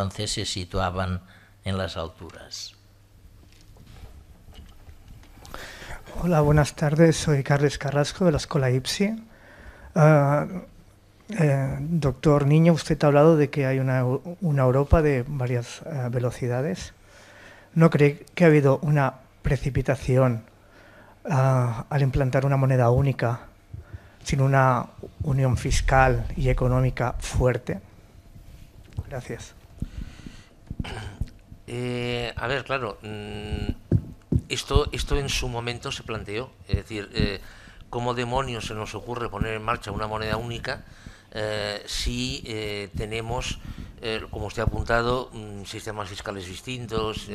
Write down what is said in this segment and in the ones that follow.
entonces se situaban en las alturas. Hola, buenas tardes. Soy Carles Carrasco de la Escuela IPSI. Doctor Niño, usted ha hablado de que hay una Europa de varias velocidades. ¿No cree que ha habido una precipitación al implantar una moneda única sin una unión fiscal y económica fuerte? Gracias. A ver, claro, esto en su momento se planteó, es decir, ¿cómo demonios se nos ocurre poner en marcha una moneda única si tenemos, como usted ha apuntado, sistemas fiscales distintos,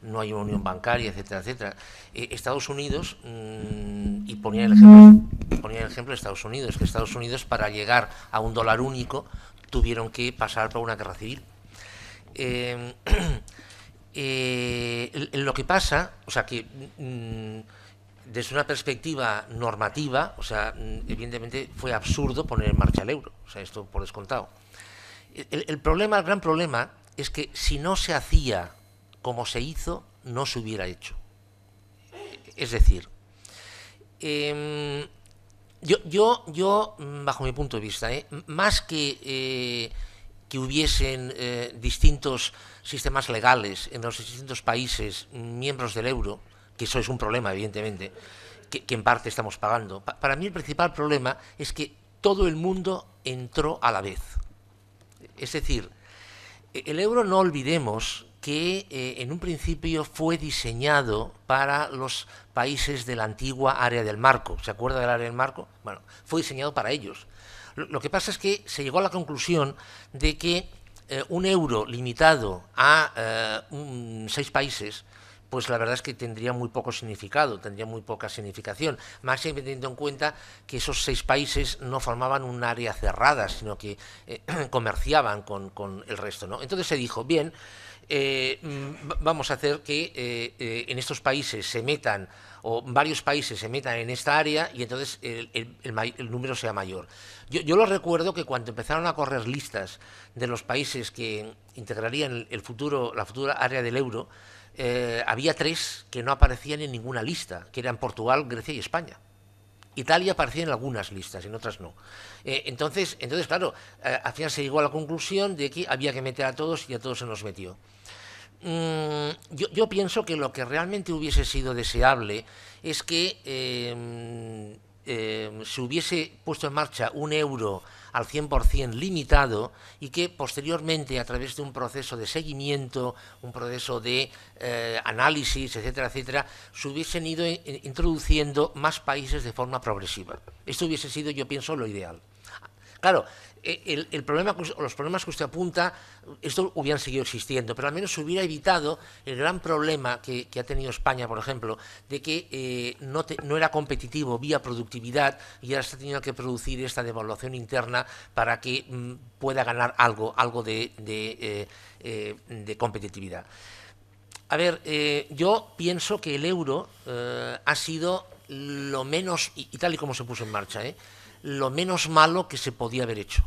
no hay una unión bancaria, etcétera, etcétera? Estados Unidos, y ponía el ejemplo de Estados Unidos, que Estados Unidos para llegar a un dólar único tuvieron que pasar por una guerra civil. Lo que pasa, o sea que desde una perspectiva normativa, o sea, evidentemente fue absurdo poner en marcha el euro, o sea, esto por descontado. El gran problema es que si no se hacía como se hizo, no se hubiera hecho. Es decir, yo bajo mi punto de vista, más que hubiesen distintos sistemas legales en los distintos países miembros del euro, que eso es un problema, evidentemente, que en parte estamos pagando. Para mí el principal problema es que todo el mundo entró a la vez. Es decir, el euro, no olvidemos que en un principio fue diseñado para los países de la antigua área del marco. ¿Se acuerda del área del marco? Bueno, fue diseñado para ellos. Lo que pasa es que se llegó a la conclusión de que un euro limitado a 6 países, pues la verdad es que tendría muy poco significado, tendría muy poca significación, más teniendo en cuenta que esos 6 países no formaban un área cerrada, sino que comerciaban con el resto, ¿no? Entonces se dijo, bien, vamos a hacer que en estos países se metan, o varios países se metan en esta área, y entonces el número sea mayor. Yo lo recuerdo que cuando empezaron a correr listas de los países que integrarían la futura área del euro, había 3 que no aparecían en ninguna lista, que eran Portugal, Grecia y España. Italia aparecía en algunas listas, en otras no. Entonces, claro, al final se llegó a la conclusión de que había que meter a todos, y a todos se nos metió. Yo pienso que lo que realmente hubiese sido deseable es que se hubiese puesto en marcha un euro al 100% limitado, y que posteriormente, a través de un proceso de seguimiento, un proceso de análisis, etcétera, etcétera, se hubiesen ido introduciendo más países de forma progresiva. Esto hubiese sido, yo pienso, lo ideal. Claro, los problemas que usted apunta, esto hubieran seguido existiendo, pero al menos se hubiera evitado el gran problema que ha tenido España, por ejemplo, de que no era competitivo vía productividad, y ahora está teniendo que producir esta devaluación interna para que pueda ganar algo de competitividad. A ver, yo pienso que el euro ha sido lo menos, y tal y como se puso en marcha, lo menos malo que se podía haber hecho.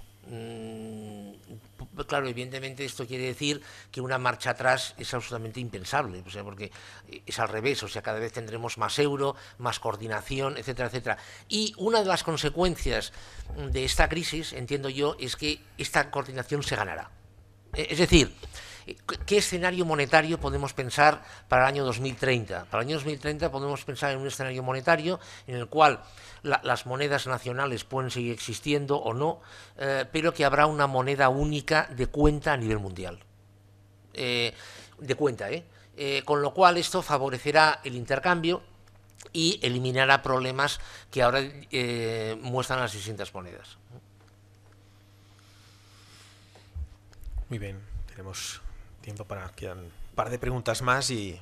Claro, evidentemente esto quiere decir que una marcha atrás es absolutamente impensable, o sea, porque es al revés, o sea, cada vez tendremos más euro, más coordinación, etcétera, etcétera. Y una de las consecuencias de esta crisis, entiendo yo, es que esta coordinación se ganará. Es decir, ¿qué escenario monetario podemos pensar para el año 2030? Para el año 2030 podemos pensar en un escenario monetario en el cual las monedas nacionales pueden seguir existiendo o no, pero que habrá una moneda única de cuenta a nivel mundial. Con lo cual esto favorecerá el intercambio y eliminará problemas que ahora muestran las distintas monedas. Muy bien, tenemos tiempo para quedan un par de preguntas más y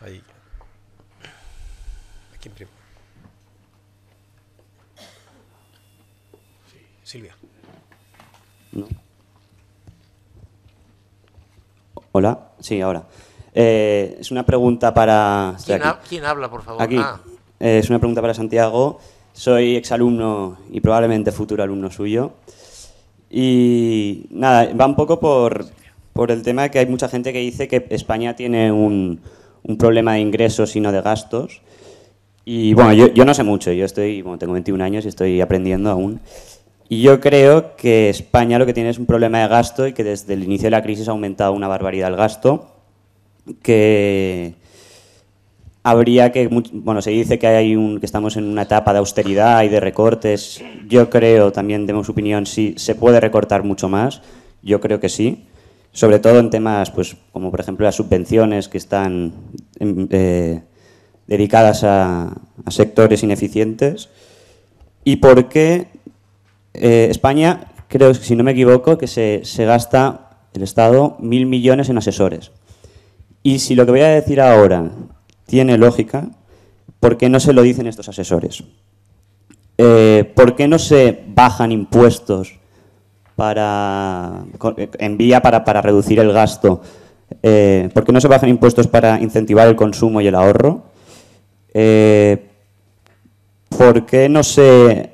ahí. Aquí en primo. Sí, Silvia. ¿No? Hola, sí, ahora. Es una pregunta para... ¿Quién habla, por favor? Aquí. Es una pregunta para Santiago. Soy exalumno y probablemente futuro alumno suyo. Y nada, va un poco por por el tema de que hay mucha gente que dice que España tiene un problema de ingresos y no de gastos. Y bueno, yo no sé mucho, tengo 21 años y estoy aprendiendo aún. Y yo creo que España lo que tiene es un problema de gasto y que desde el inicio de la crisis ha aumentado una barbaridad el gasto, que habría que, bueno, se dice que estamos en una etapa de austeridad y de recortes. Yo creo, también demos opinión, si se puede recortar mucho más, yo creo que sí, sobre todo en temas pues como por ejemplo las subvenciones que están dedicadas a sectores ineficientes. ¿Y por qué España, creo, si no me equivoco, que se gasta el Estado 1.000 millones en asesores? Y si lo que voy a decir ahora tiene lógica, ¿por qué no se lo dicen estos asesores? ¿Por qué no se bajan impuestos en vía para reducir el gasto? ¿Por qué no se bajan impuestos para incentivar el consumo y el ahorro? ¿Por qué no se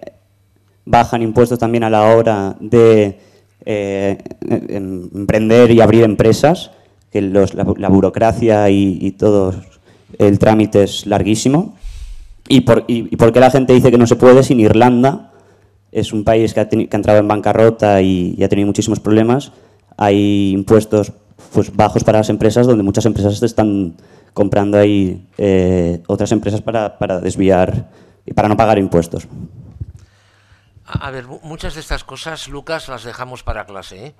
bajan impuestos también a la hora de emprender y abrir empresas? Que la burocracia y todo el trámite es larguísimo. ¿Y por qué la gente dice que no se puede si en Irlanda es un país que ha entrado en bancarrota y ha tenido muchísimos problemas? Hay impuestos pues bajos para las empresas, donde muchas empresas están comprando ahí otras empresas para desviar y para no pagar impuestos. A ver, muchas de estas cosas, Lucas, las dejamos para clase, ¿eh?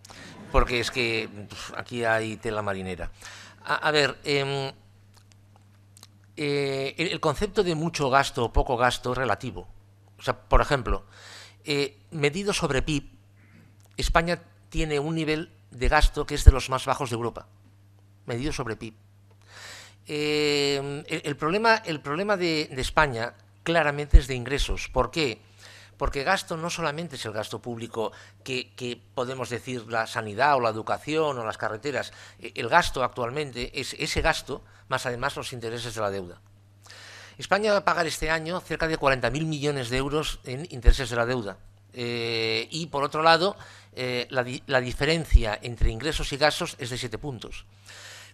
Porque es que aquí hay tela marinera. A ver, el concepto de mucho gasto o poco gasto es relativo. O sea, por ejemplo, medido sobre PIB, España tiene un nivel de gasto que es de los más bajos de Europa, medido sobre PIB. El problema de España claramente es de ingresos. ¿Por qué? Porque gasto no solamente es el gasto público que podemos decir la sanidad o la educación o las carreteras. El gasto actualmente es ese gasto, más además los intereses de la deuda. España va a pagar este año cerca de 40.000 millones de euros en intereses de la deuda. Y por otro lado, la diferencia entre ingresos y gastos es de 7 puntos.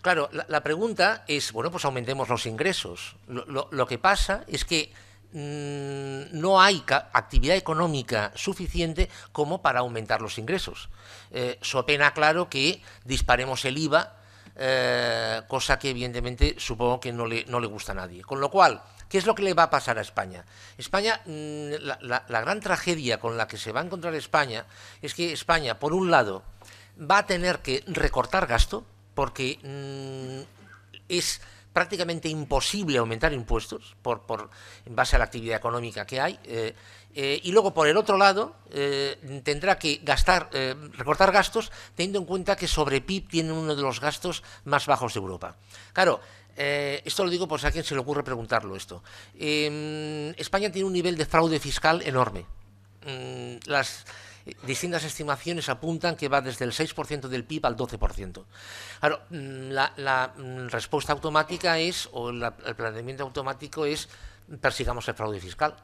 Claro, la pregunta es, bueno, pues aumentemos los ingresos. Lo que pasa es que no hay actividad económica suficiente como para aumentar los ingresos. So pena, claro, que disparemos el IVA, cosa que evidentemente supongo que no le gusta a nadie. Con lo cual, ¿qué es lo que le va a pasar a España? España, la gran tragedia con la que se va a encontrar España es que España, por un lado, va a tener que recortar gasto, porque es prácticamente imposible aumentar impuestos en base a la actividad económica que hay, y luego por el otro lado tendrá que recortar gastos, teniendo en cuenta que sobre PIB tiene uno de los gastos más bajos de Europa. Claro, esto lo digo por si a quien se le ocurre preguntarlo esto. España tiene un nivel de fraude fiscal enorme. Las distintas estimaciones apuntan que va desde el 6% del PIB al 12%. Claro, la respuesta automática es, o el planteamiento automático es, persigamos el fraude fiscal.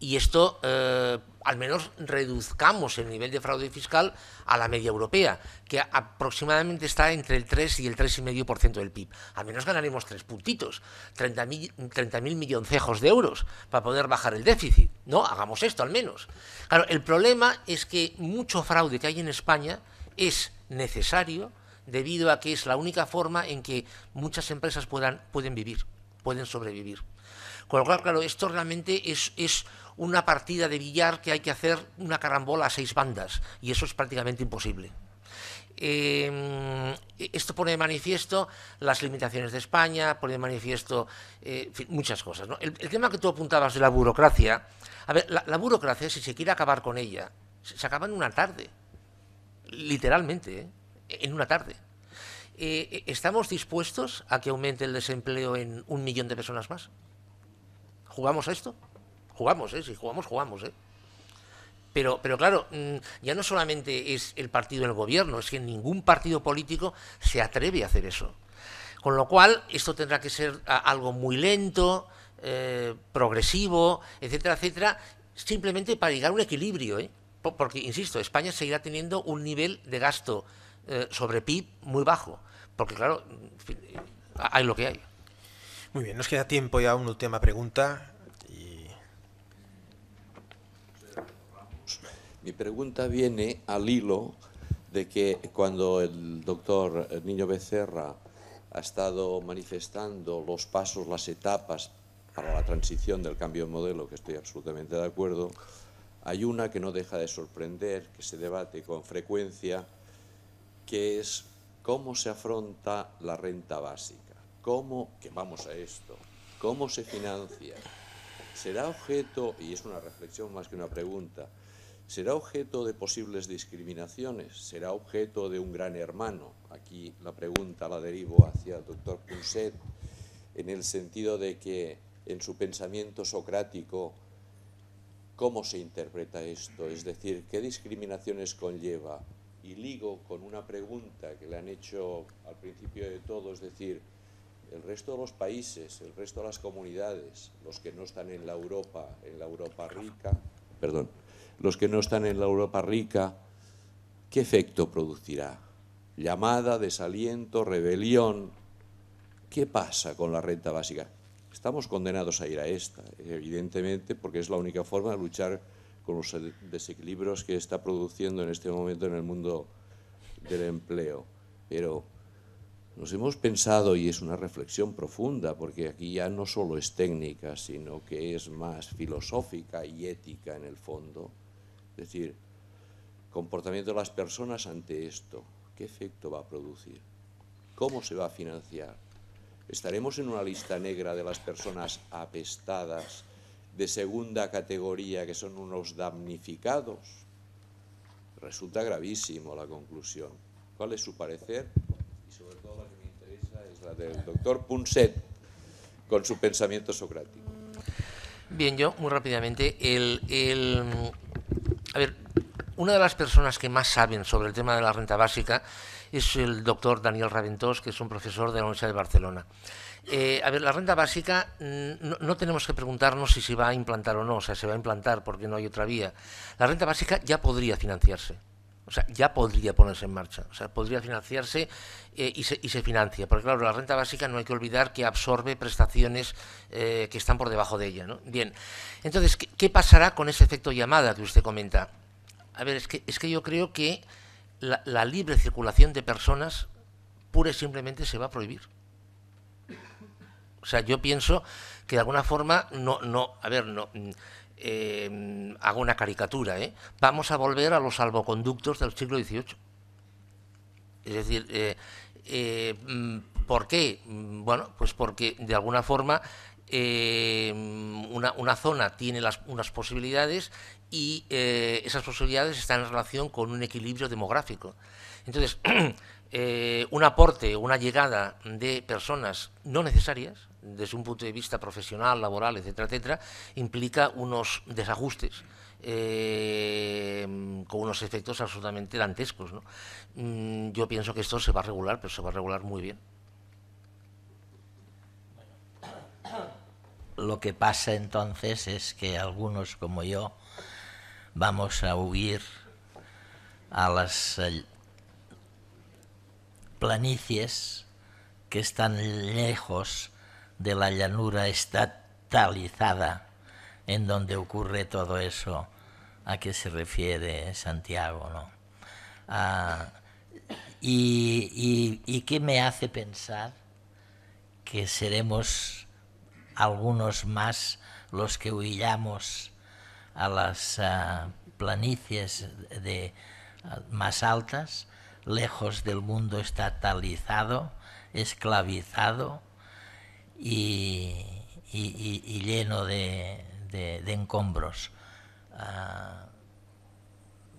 Y esto, al menos reduzcamos el nivel de fraude fiscal a la media europea, que aproximadamente está entre el 3 y el 3,5% del PIB. Al menos ganaremos 3 puntitos, 30.000 milloncejos de euros para poder bajar el déficit. No, hagamos esto al menos. Claro, el problema es que mucho fraude que hay en España es necesario debido a que es la única forma en que muchas empresas pueden vivir, pueden sobrevivir. Con lo cual, claro, esto realmente es una partida de billar que hay que hacer una carambola a 6 bandas, y eso es prácticamente imposible. Esto pone de manifiesto las limitaciones de España, pone de manifiesto en fin, muchas cosas, ¿no? El tema que tú apuntabas de la burocracia, a ver, la burocracia, si se quiere acabar con ella, se acaba en una tarde, literalmente, en una tarde. ¿Estamos dispuestos a que aumente el desempleo en 1 millón de personas más? ¿Jugamos a esto? Jugamos, si jugamos, Pero claro, ya no solamente es el partido en el gobierno, es que ningún partido político se atreve a hacer eso. Con lo cual, esto tendrá que ser algo muy lento, progresivo, etcétera, etcétera, simplemente para llegar a un equilibrio, porque, insisto, España seguirá teniendo un nivel de gasto sobre PIB muy bajo, porque claro, en fin, hay lo que hay. Muy bien, nos queda tiempo ya a una última pregunta. Mi pregunta viene al hilo de que cuando el doctor Niño Becerra ha estado manifestando los pasos, las etapas para la transición del cambio de modelo, que estoy absolutamente de acuerdo, hay una que no deja de sorprender, que se debate con frecuencia, que es cómo se afronta la renta básica. ¿Cómo, que vamos a esto, cómo se financia? ¿Será objeto, y es una reflexión más que una pregunta, será objeto de posibles discriminaciones? ¿Será objeto de un gran hermano? Aquí la pregunta la derivo hacia el doctor Punset, en el sentido de que en su pensamiento socrático, ¿cómo se interpreta esto? Es decir, ¿qué discriminaciones conlleva? Y ligo con una pregunta que le han hecho al principio de todo, es decir, el resto de los países, el resto de las comunidades, los que no están en la Europa rica, los que no están en la Europa rica, ¿qué efecto producirá? Llamada, desaliento, rebelión. ¿Qué pasa con la renta básica? Estamos condenados a ir a esta, evidentemente, porque es la única forma de luchar con los desequilibrios que está produciendo en este momento en el mundo del empleo. Pero nos hemos pensado, y es una reflexión profunda, porque aquí ya no solo es técnica, sino que es más filosófica y ética en el fondo. Es decir, comportamiento de las personas ante esto, ¿qué efecto va a producir? ¿Cómo se va a financiar? ¿Estaremos en una lista negra de las personas apestadas de segunda categoría que son unos damnificados? Resulta gravísimo la conclusión. ¿Cuál es su parecer? Y sobre todo la que me interesa es la del doctor Punset con su pensamiento socrático. Bien, yo muy rápidamente, a ver, una de las personas que más saben sobre el tema de la renta básica es el doctor Daniel Raventós, que es un profesor de la Universidad de Barcelona. A ver, la renta básica no tenemos que preguntarnos si se va a implantar o no, o sea, se va a implantar porque no hay otra vía. La renta básica ya podría financiarse, o sea, ya podría ponerse en marcha, o sea, podría financiarse y se financia, porque claro, la renta básica no hay que olvidar que absorbe prestaciones que están por debajo de ella, ¿no? Bien, entonces, ¿qué pasará con ese efecto llamada que usted comenta? A ver, es que yo creo que la libre circulación de personas pura y simplemente se va a prohibir. O sea, yo pienso que de alguna forma, hago una caricatura, vamos a volver a los salvoconductos del siglo XVIII. Es decir, ¿por qué? Bueno, pues porque de alguna forma una zona tiene unas posibilidades y esas posibilidades están en relación con un equilibrio demográfico. Entonces, un aporte, una llegada de personas no necesarias, desde un punto de vista profesional, laboral, etcétera, etcétera, implica unos desajustes con unos efectos absolutamente dantescos, ¿no? Yo pienso que esto se va a regular, pero se va a regular muy bien. Lo que pasa entonces es que algunos como yo vamos a huir a las planicies que están lejos de la llanura estatalizada en donde ocurre todo eso a que se refiere Santiago, ¿no? Y qué me hace pensar que seremos algunos más los que huyamos a las planicies más altas, lejos del mundo estatalizado, esclavizado y lleno de encombros.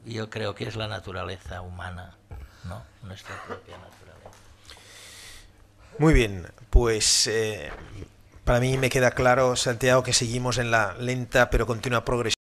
Yo creo que es la naturaleza humana, ¿no? Nuestra propia naturaleza. Muy bien, pues para mí me queda claro, Santiago, que seguimos en la lenta pero continua progresión